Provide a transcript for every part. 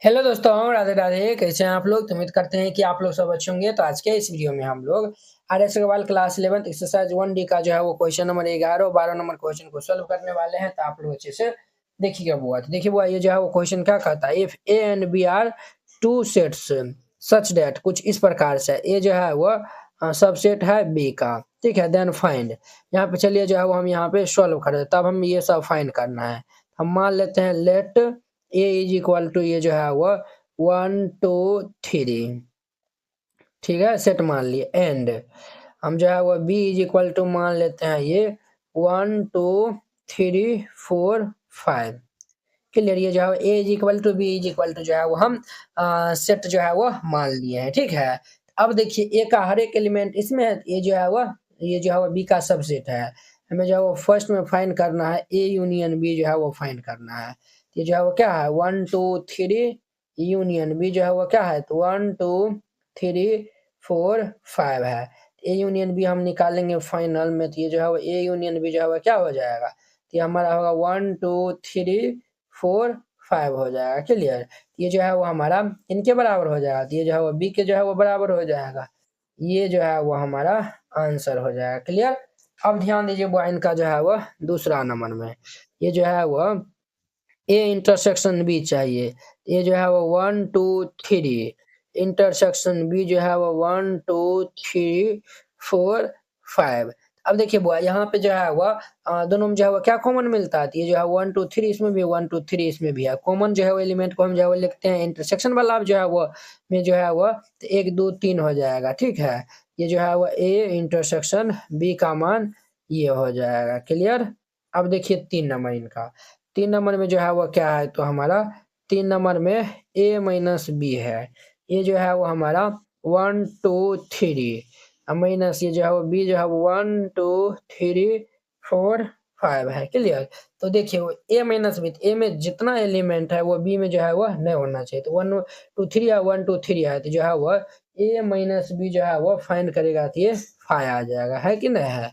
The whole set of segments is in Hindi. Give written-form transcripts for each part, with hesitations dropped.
हेलो दोस्तों, राधे राधे। कैसे हैं आप लोग? तो उम्मीद करते हैं कि आप लोग सब अच्छे होंगे। तो आज के इस वीडियो में हम लोग RS. Agarwal class 11th exercise 1D का जो है वो क्वेश्चन नंबर 11 और 12 नंबर क्वेश्चन को सॉल्व करने वाले हैं। तो आप लोग अच्छे से देखिएगा बुआ। तो देखिए बुआ, ये जो है वो क्वेश्चन क्या कहता है, if A and B are two sets such that, कुछ इस प्रकार से ए जो है वो सबसेट है बी का, ठीक है। देन फाइंड, यहाँ पे चलिए जो है वो हम यहाँ पे सॉल्व कर देते, तब हम ये सब फाइंड करना है। हम मान लेते हैं let A is equal to ये जो है वो 1 2 3, ठीक है, सेट मान लिए। एंड हम जो है वो बी इज इक्वल टू मान लेते हैं ये 1 2 3 4 5। क्लियर। ये जो है A is equal to B is equal to जो है वो हम सेट जो है वो मान लिए हैं, ठीक है। अब देखिए ए का हर एक एलिमेंट इसमें है, ये जो है वो बी का सबसेट है। हमें जो है वो फर्स्ट में फाइंड करना है ए यूनियन बी जो है वो फाइंड करना है। ये जो है वो क्या है 1 2 3 यूनियन बी जो है वो क्या है, तो 1 2 3 4 5 है। ए यूनियन बी हम निकालेंगे फाइनल में, तो ये जो है वो ए यूनियन बी जो है वो क्या हो जाएगा, तो ये हमारा होगा 1 2 3 4 5 हो जाएगा। क्लियर। ये जो है वो हमारा इनके बराबर हो जाएगा, तो ये जो है वो बी के जो है वो बराबर हो जाएगा। ये जो है वो हमारा आंसर हो जाएगा। क्लियर। अब ध्यान दीजिए वो इनका जो है वो दूसरा नंबर में, ये जो है वो ए इंटरसेक्शन बी चाहिए। ये जो है वो 1 2 3 इंटरसेक्शन बी जो है वो 1 2 3 4 5। अब देखिए बुआ, यहाँ पे जो है वो दोनों में जो है वो क्या कॉमन मिलता है, तो ये जो है 1 2 3 इसमें भी 1 2 3 इसमें भी है। कॉमन जो है वो एलिमेंट को हम जो है वो लिखते हैं इंटरसेक्शन वाला जो है वो में जो है वो 1 2 3 हो जाएगा, ठीक है। ये जो है वो ए इंटरसेक्शन बी का मान ये हो जाएगा। क्लियर। अब देखिए 3 नंबर इनका, 3 नंबर में जो है वो क्या है, तो हमारा 3 नंबर में ए माइनस बी है। ये जो है वो हमारा 1 2 3 माइनस ये जो है वो बी जो है वो 1 2 3 4 5 है। क्लियर। तो देखिए वो ए माइनस बी, ए में जितना एलिमेंट है वो बी में जो है वो नहीं होना चाहिए। तो 1 2 3 है, 1 2 3 है, तो जो है वो ए माइनस बी जो है वो फाइंड करेगा तो ये 5 आ जाएगा, है कि नहीं है।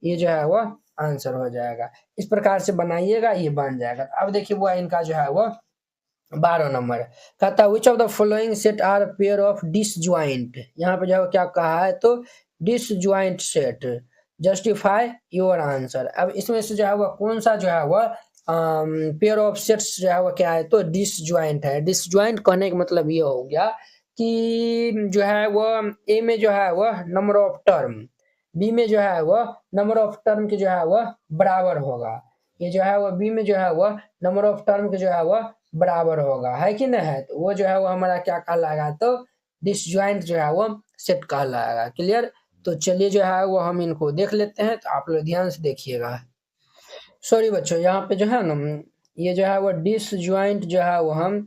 ये जो है वो आंसर हो जाएगा। इस प्रकार से बनाइएगा, ये बन जाएगा। अब देखिए वो इनका जो है वो 12 नंबर कहता है which of the following set are pair of disjoint. यहाँ पे जो है क्या कहा है, तो disjoint set, justify your answer. अब इसमें से जो है वो कौन सा जो है वो पेयर ऑफ सेट्स जो है वो क्या है, तो डिसजॉइंट है। डिसजॉइंट कहने का मतलब ये हो गया कि जो है वो ए में जो है वो नंबर ऑफ टर्म, बी में जो है वो नंबर ऑफ टर्म के जो है वो बराबर होगा। ये जो है वो बी में जो है वो नंबर ऑफ टर्म के जो है वो बराबर होगा, है कि नहीं है। तो वो जो है वो हमारा क्या कहलाएगा, तो डिसजॉइंट जो है वो सेट कहलाएगा। क्लियर। तो चलिए जो है वो हम इनको देख लेते हैं, तो आप लोग ध्यान से देखिएगा। सॉरी बच्चों, यहाँ पे जो है ना, ये जो है वो डिसजॉइंट जो है वो हम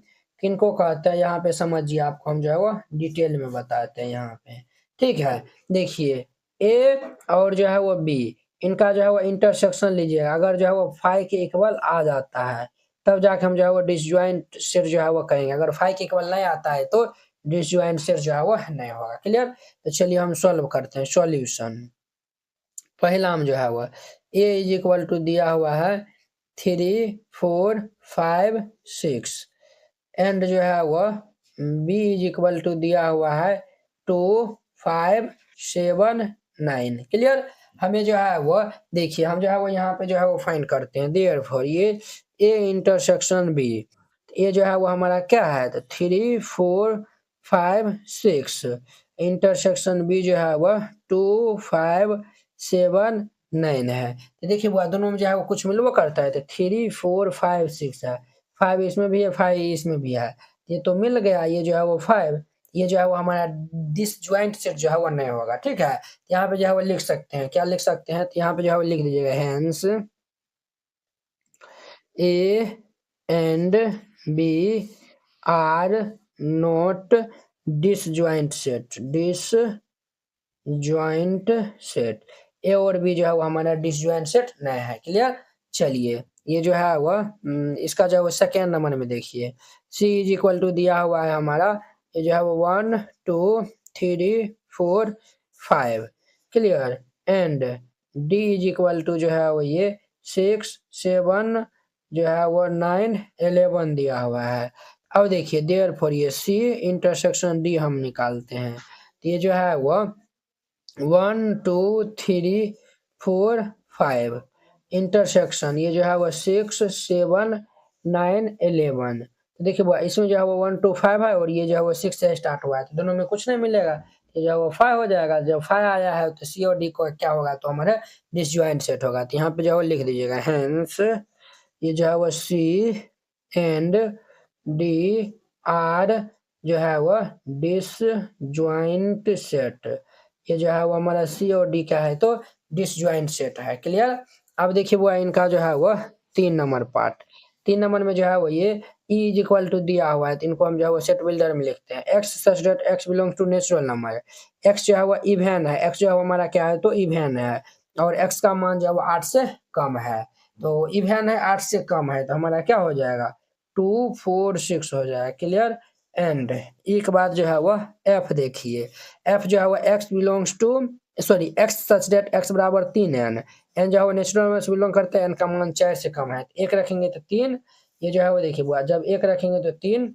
किनको कहते हैं, यहाँ पे समझिए, आपको हम जो है वो डिटेल में बताते हैं यहाँ पे, ठीक है। देखिए ए और जो है वो बी, इनका जो है वो इंटरसेक्शन लीजिएगा। अगर जो है वो फाइव के इक्वल आ जाता है तब जाके हम जो है वो डिसजॉइंट सेट जो है वो कहेंगे। अगर फाइव के इक्वल नहीं आता है तो डिसजॉइंट सेट जो है वो नहीं होगा। क्लियर। तो चलिए हम सॉल्व करते हैं। सॉल्यूशन पहला हम जो है वो ए इज इक्वल टू दिया हुआ है 3 4 5 6 एंड जो है वो बी इज इक्वल टू दिया हुआ है 2 5 7 9। क्लियर। हमें जो है वो देखिए, हम जो है वो यहाँ पे जो है वो फाइंड करते हैं। देयरफॉर ये ए इंटरसेक्शन बी, ये जो है वो हमारा क्या है, तो 3 4 5 6 इंटरसेक्शन बी जो है वो 2 5 7 9 है। तो देखिए वो दोनों में जो है वो कुछ मिलवा करता है, तो 3 4 5 6 है। 5 इसमें भी है, 5 इसमें भी है, ये तो मिल गया। ये जो है वो 5, ये जो है वो हमारा डिसजॉइंट सेट जो है वो नहीं होगा, ठीक है। यहाँ पे जो है वो लिख सकते हैं, क्या लिख सकते हैं, तो यहाँ पे जो है वो लिख दीजिएगा hence A and B are not disjoint set. Disjoint set, A और बी जो है वो हमारा डिसजॉइंट सेट नहीं है। क्लियर। चलिए ये जो है वो इसका जो है वो सेकेंड नंबर में देखिए, सी इज इक्वल टू दिया हुआ है हमारा, ये जो है वो 1 2 3 4 5। Clear. And D is equal to जो है वो ये 6 7 जो है वो 9 11 दिया हुआ है। अब देखिए देयरफॉर ये सी इंटरसेक्शन डी हम निकालते हैं, तो ये जो है वो 1 2 3 4 5 इंटरसेक्शन ये जो है वो 6 7 9 11। तो देखिए वो इसमें जो है वो 1 2 5 है और ये जो है वो 6 से स्टार्ट हुआ है, तो दोनों में कुछ नहीं मिलेगा, ये जो है वो 5 हो जाएगा। जब 5 आया है तो सी और डी को क्या होगा, तो हमारा डिसजॉइंट सेट होगा। तो यहाँ पे जो है वो लिख दीजिएगा हेंस ये जो है वो सी एंड डी आर जो है वो डिसजॉइंट सेट। ये जो है वो हमारा सी और डी क्या है, तो डिसजॉइंट सेट है। क्लियर। अब देखिए वो इनका जो है वो 3 नंबर पार्ट, 3 नंबर में जो है वो ये E इज इक्वल टू दिया हुआ है, तो इनको हम जो है वो सेट बिल्डर में लिखते हैं। X such that x belongs to natural number, x जो है वो इवन है, एक्स जो है वो हमारा क्या है, तो इवन है, और एक्स का मान जो है वो 8 से कम है, तो इवन है 8 से कम है, तो हमारा क्या हो जाएगा 2 4 6 हो जाएगा। क्लियर। एंड एक बात जो है वह एफ देखिए, एफ जो है वो x belongs to sorry x such that x बराबर 3 एन जो है वो नेचुरल नंबर से बिलोंग करते हैं, एन का मान 4 से कम है, एक रखेंगे तो 3, ये जो है वो देखिए बुआ जब एक रखेंगे तो 3,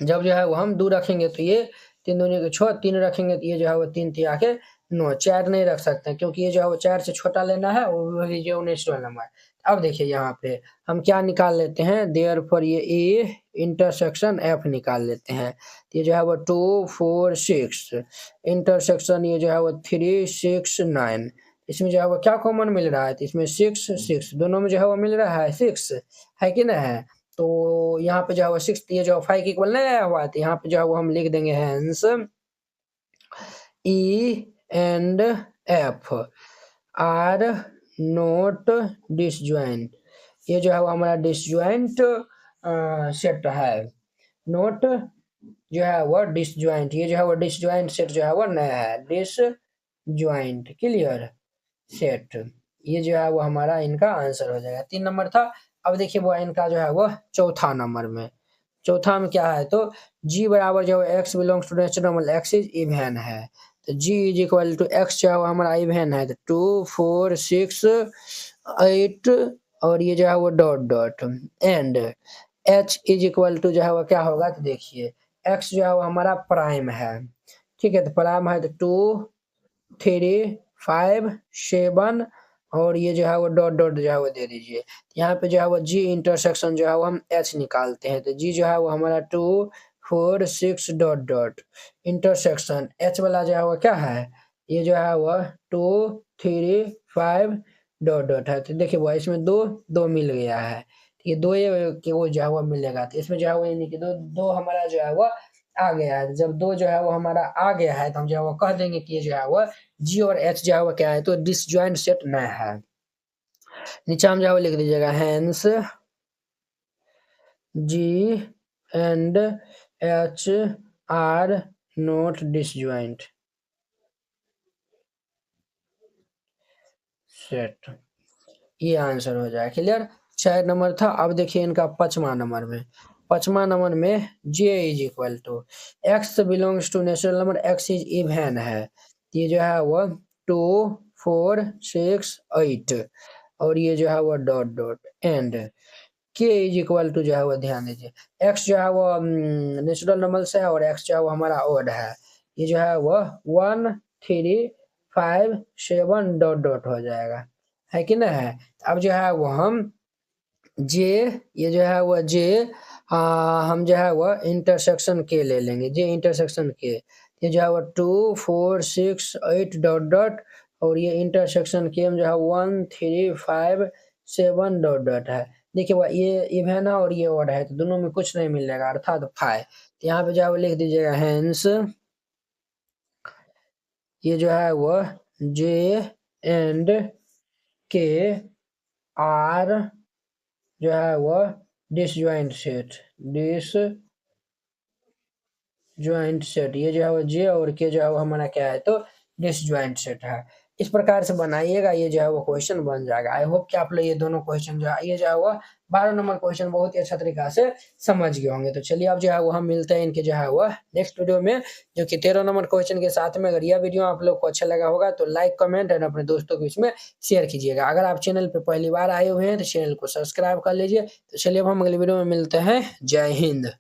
जब जो है वो हम 2 रखेंगे तो ये 3 दूनी के 6, 3 रखेंगे तो ये जो है वो 3 3 आके 9, 4 नहीं रख सकते क्योंकि ये जो है वो 4 से छोटा लेना है, वो भी जो नेचुरल नंबर। अब देखिए यहाँ पे हम क्या निकाल लेते हैं, देयरफॉर ये ए इंटरसेक्शन एफ निकाल लेते हैं, तो ये जो है वो 2 4 6 इंटरसेक्शन ये जो है वो 3 6 9, इसमें जो है वो क्या कॉमन मिल रहा है, तो इसमें 6 6 दोनों में जो है वो मिल रहा है 6 है कि ना है, तो यहाँ पे जो है वो 6 ये जो 5 के इक्वल नहीं आया हुआ है, तो यहाँ पे जो है वो हम लिख देंगे hence E and F R not disjoint, ये जो है वो हमारा डिसजॉइंट सेट है, नॉट जो है वो डिसजॉइंट, ये जो है वो डिसजॉइंट सेट जो है वो नया है, डिसजॉइंट क्लियर सेट, ये जो है वो हमारा इनका आंसर हो जाएगा। 3 नंबर था। अब देखिए वो इनका जो है वो चौथा नंबर में, चौथा में क्या है, तो g बराबर जो x belongs to natural number x is even है, तो g is equal to x जो है वो हमारा इवन है, तो 2 4 6 8 और ये जो है वो dot dot and h is equal to जो है वो क्या होगा, तो देखिए x जो है वो हमारा प्राइम है, ठीक है, तो प्राइम है तो 2 3 5 7 और ये जो है वो डॉट डॉट जो है वो दे दीजिए, यहाँ पे जो है वो जी इंटरसेक्शन जो है वो हम एच निकालते हैं, तो जी जो है वो हमारा 2 4 6 डॉट डॉट इंटरसेक्शन एच वाला जो है वो क्या है, ये जो है वो 2 3 5 डॉट डॉट है, तो देखिए वो इसमें दो दो मिल गया है, ये दो ये कि वो जो है वो मिलेगा, तो इसमें जो है वो यानी कि दो दो हमारा जो है वो आ गया है, जब दो जो है वो हमारा आ गया है तो हम जो है वो कह देंगे कि ये जो है वो जी और एच जो है वो क्या है, तो डिसजॉइंट सेट न है। नीचे हम जो है वो लिख दीजिएगा hence G and H are not disjoint set, ये आंसर हो जाए। क्लियर। 4 नंबर था। अब देखिए इनका 5वां नंबर में, 5वां नंबर में j is equal to x belongs to natural number x is even है, ये जो है वो 2 4 6 8 और ये जो है वो dot dot and k is equal to जो है वो ध्यान दीजिए x जो है वो नेचुरल नंबर से है और x जो है वो हमारा ओड है, ये जो है वो 1 3 5 7 डॉट डॉट हो जाएगा, है कि ना है। अब जो है वो हम जे ये जो है वो जे हम जो है वो इंटरसेक्शन के ले लेंगे, जे इंटरसेक्शन के, ये जो है वो 2 4 6 8 डॉट डॉट और ये इंटरसेक्शन के हम जो है 1 3 5 7 डॉट डॉट है, देखिए वो ये इवन है और ये ऑड है, तो दोनों में कुछ नहीं मिलेगा अर्थात फाइव, तो यहाँ पे जो है वो लिख दीजिएगा हेंस ये जो है वो जे एंड के आर जो है वो डिसजॉइंट सेट, डिसजॉइंट सेट, ये जो है वो जे और के जो है वो हमारा क्या है, तो डिसजॉइंट सेट है। इस प्रकार से बनाइएगा, ये जो है वो क्वेश्चन बन जाएगा। आई होप कि आप लोग ये दोनों क्वेश्चन जो है ये जो है वो 12 नंबर क्वेश्चन बहुत ही अच्छा तरीका से समझ गए होंगे। तो चलिए अब जो है वो हम मिलते हैं इनके जो है वो नेक्स्ट वीडियो में, जो कि 13 नंबर क्वेश्चन के साथ में। अगर यह वीडियो आप लोग को अच्छा लगा होगा तो लाइक कमेंट एंड अपने दोस्तों के बीच में शेयर कीजिएगा। अगर आप चैनल पर पहली बार आए हुए हैं तो चैनल को सब्सक्राइब कर लीजिए। तो चलिए अब हम अगली वीडियो में मिलते हैं। जय हिंद।